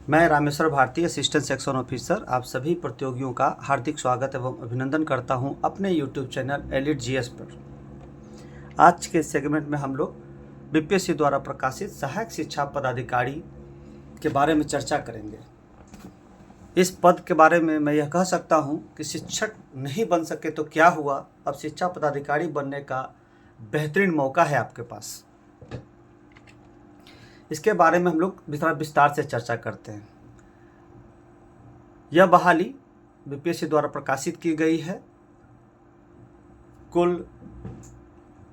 मैं Rameshwar Bharti, assistant section officer, आप सभी प्रतियोगियों का हार्दिक स्वागत एवं अभिनंदन करता हूं अपने यूट्यूब चैनल एलिट जीएस पर। आज के सेगमेंट में हम लोग बीपीएससी द्वारा प्रकाशित सहायक शिक्षा पदाधिकारी के बारे में चर्चा करेंगे। इस पद के बारे में मैं यह कह सकता हूं कि शिक्षक नहीं बन सके तो क्या हुआ, अब शिक्षा पदाधिकारी बनने का बेहतरीन मौका है आपके पास। इसके बारे में हम लोग विस्तार से चर्चा करते हैं। यह बहाली बीपीएससी द्वारा प्रकाशित की गई है। कुल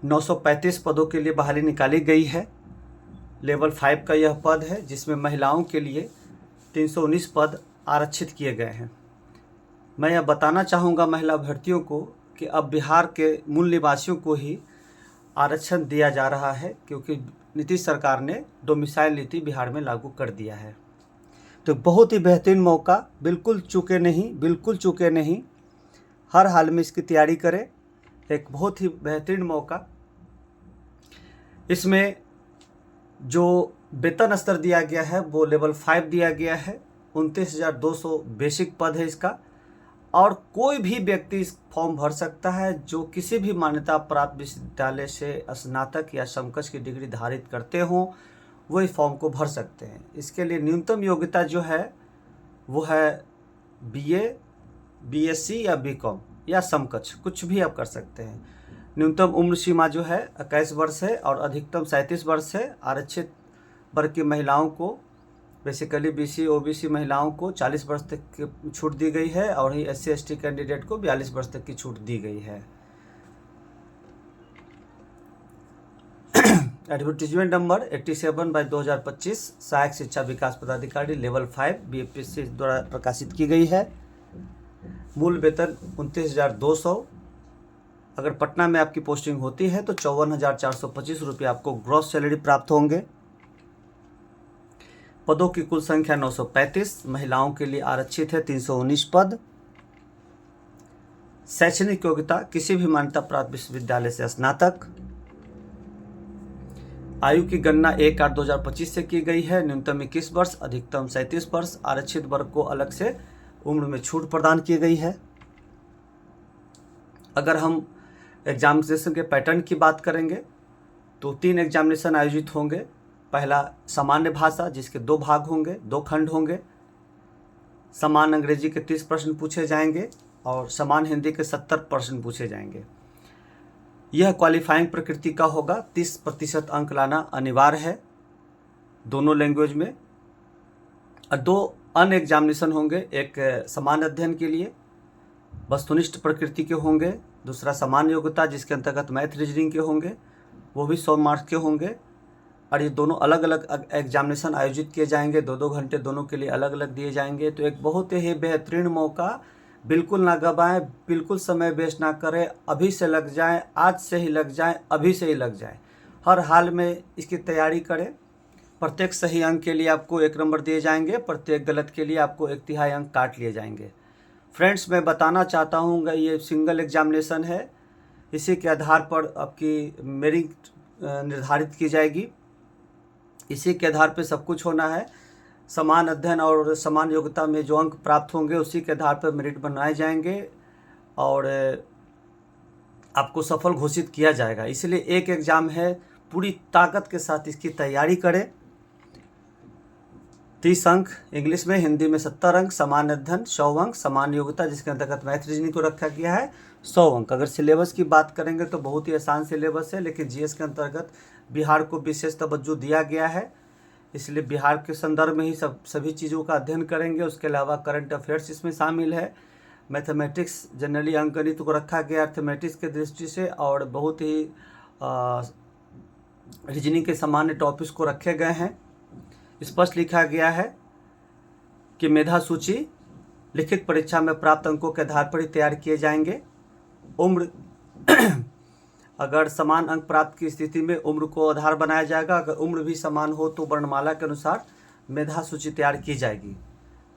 935 पदों के लिए बहाली निकाली गई है। लेवल 5 का यह पद है, जिसमें महिलाओं के लिए 319 पद आरक्षित किए गए हैं। मैं यह बताना चाहूँगा महिला अभ्यर्थियों को कि अब बिहार के मूल निवासियों को ही आरक्षण दिया जा रहा है, क्योंकि नीतीश सरकार ने डोमिसाइल नीति बिहार में लागू कर दिया है। तो बहुत ही बेहतरीन मौका, बिल्कुल चूके नहीं, हर हाल में इसकी तैयारी करें। एक बहुत ही बेहतरीन मौका। इसमें जो वेतन स्तर दिया गया है वो लेवल 5 दिया गया है। 29,200 बेसिक पद है इसका, और कोई भी व्यक्ति इस फॉर्म भर सकता है जो किसी भी मान्यता प्राप्त विश्वविद्यालय से स्नातक या समकक्ष की डिग्री धारित करते हों, वो इस फॉर्म को भर सकते हैं। इसके लिए न्यूनतम योग्यता जो है वो है बीए, बीएससी या बीकॉम या समकक्ष, कुछ भी आप कर सकते हैं। न्यूनतम उम्र सीमा जो है 21 वर्ष है और अधिकतम 37 वर्ष है। आरक्षित वर्ग की महिलाओं को, बेसिकली बीसी ओबीसी महिलाओं को 40 वर्ष तक की छूट दी गई है, और ही एससी एसटी कैंडिडेट को 42 वर्ष तक की छूट दी गई है। एडवर्टीजमेंट नंबर 87/2025 सहायक शिक्षा विकास पदाधिकारी लेवल 5 बीपीएससी द्वारा प्रकाशित की गई है। मूल वेतन 29,200। अगर पटना में आपकी पोस्टिंग होती है तो 54,425 रुपये आपको ग्रॉस सैलरी प्राप्त होंगे। पदों की कुल संख्या 935। महिलाओं के लिए आरक्षित है 319 पद। शैक्षणिक योग्यता किसी भी मान्यता प्राप्त विश्वविद्यालय से स्नातक। आयु की गणना 1/8/2025 से की गई है। न्यूनतम 21 वर्ष, अधिकतम 37 वर्ष। आरक्षित वर्ग को अलग से उम्र में छूट प्रदान की गई है। अगर हम एग्जामिनेशन के पैटर्न की बात करेंगे तो 3 एग्जामिनेशन आयोजित होंगे। पहला सामान्य भाषा, जिसके 2 भाग होंगे, 2 खंड होंगे। समान अंग्रेजी के 30 प्रश्न पूछे जाएंगे और समान हिंदी के 70 प्रश्न पूछे जाएंगे। यह क्वालिफाइंग प्रकृति का होगा। 30% अंक लाना अनिवार्य है दोनों लैंग्वेज में। और 2 अन्य एग्जामिनेशन होंगे। एक समान अध्ययन के लिए वस्तुनिष्ठ प्रकृति के होंगे, दूसरा समान योग्यता जिसके अंतर्गत मैथ रीजनिंग के होंगे, वो भी 100 मार्क्स के होंगे। और ये दोनों अलग अलग एग्जामिनेशन आयोजित किए जाएंगे। 2-2 घंटे दोनों के लिए अलग अलग दिए जाएंगे। तो एक बहुत ही बेहतरीन मौका, बिल्कुल ना गंवाएं, बिल्कुल समय वेस्ट ना करें। अभी से लग जाएं, आज से ही लग जाएं, अभी से ही लग जाएं। हर हाल में इसकी तैयारी करें। प्रत्येक सही अंक के लिए आपको 1 नंबर दिए जाएंगे, प्रत्येक गलत के लिए आपको 1/3 अंक काट लिए जाएंगे। फ्रेंड्स, मैं बताना चाहता हूँ कि ये सिंगल एग्जामिनेशन है। इसी के आधार पर आपकी मेरिट निर्धारित की जाएगी। इसी के आधार पर सब कुछ होना है। समान अध्ययन और समान योग्यता में जो अंक प्राप्त होंगे उसी के आधार पर मेरिट बनाए जाएंगे और आपको सफल घोषित किया जाएगा। इसलिए एक एग्ज़ाम है, पूरी ताकत के साथ इसकी तैयारी करें। 30 अंक इंग्लिश में, हिंदी में 70 अंक, समान अध्ययन 100 अंक, समान योग्यता जिसके अंतर्गत मैथ रीजनिंग को रखा गया है 100 अंक। अगर सिलेबस की बात करेंगे तो बहुत ही आसान सिलेबस है, लेकिन जीएस के अंतर्गत बिहार को विशेष तवज्जो दिया गया है, इसलिए बिहार के संदर्भ में ही सभी चीज़ों का अध्ययन करेंगे। उसके अलावा करंट अफेयर्स इसमें शामिल है। मैथमेटिक्स, जनरली अंकगणित को रखा गया अर्थमेटिक्स के दृष्टि से, और बहुत ही रीजनिंग के सामान्य टॉपिक्स को रखे गए हैं। स्पष्ट लिखा गया है कि मेधा सूची लिखित परीक्षा में प्राप्त अंकों के आधार पर ही तैयार किए जाएंगे। उम्र अगर समान अंक प्राप्त की स्थिति में उम्र को आधार बनाया जाएगा। अगर उम्र भी समान हो तो वर्णमाला के अनुसार मेधा सूची तैयार की जाएगी।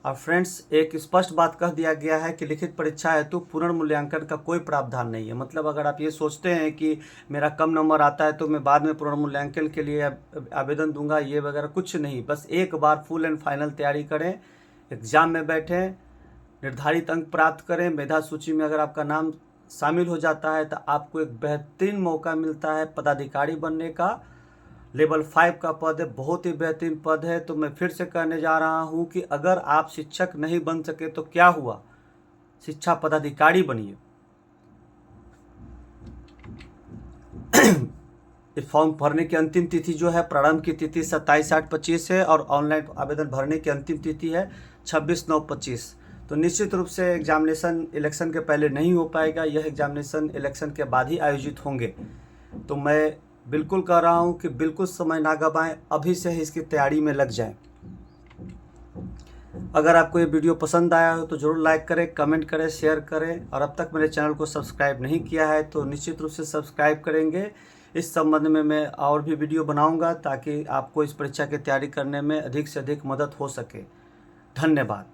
और फ्रेंड्स, एक स्पष्ट बात कह दिया गया है कि लिखित परीक्षा हेतु पुनर्मूल्यांकन का कोई प्रावधान नहीं है। मतलब अगर आप ये सोचते हैं कि मेरा कम नंबर आता है तो मैं बाद में पुनर्मूल्यांकन के लिए आवेदन दूंगा, ये वगैरह कुछ नहीं। बस एक बार फुल एंड फाइनल तैयारी करें, एग्ज़ाम में बैठें, निर्धारित अंक प्राप्त करें। मेधा सूची में अगर आपका नाम शामिल हो जाता है तो आपको एक बेहतरीन मौका मिलता है पदाधिकारी बनने का। लेवल 5 का पद है, बहुत ही बेहतरीन पद है। तो मैं फिर से कहने जा रहा हूँ कि अगर आप शिक्षक नहीं बन सके तो क्या हुआ, शिक्षा पदाधिकारी बनिए। इस फॉर्म भरने की अंतिम तिथि जो है, प्रारंभ की तिथि 27/8/25 है और ऑनलाइन आवेदन भरने की अंतिम तिथि है 26/9/25। तो निश्चित रूप से एग्जामिनेशन इलेक्शन के पहले नहीं हो पाएगा, यह एग्जामिनेशन इलेक्शन के बाद ही आयोजित होंगे। तो मैं बिल्कुल कह रहा हूं कि बिल्कुल समय ना गवाएं, अभी से ही इसकी तैयारी में लग जाएं। अगर आपको ये वीडियो पसंद आया हो तो ज़रूर लाइक करें, कमेंट करें, शेयर करें और अब तक मेरे चैनल को सब्सक्राइब नहीं किया है तो निश्चित रूप से सब्सक्राइब करेंगे। इस संबंध में मैं और भी वीडियो बनाऊंगा ताकि आपको इस परीक्षा की तैयारी करने में अधिक से अधिक मदद हो सके। धन्यवाद।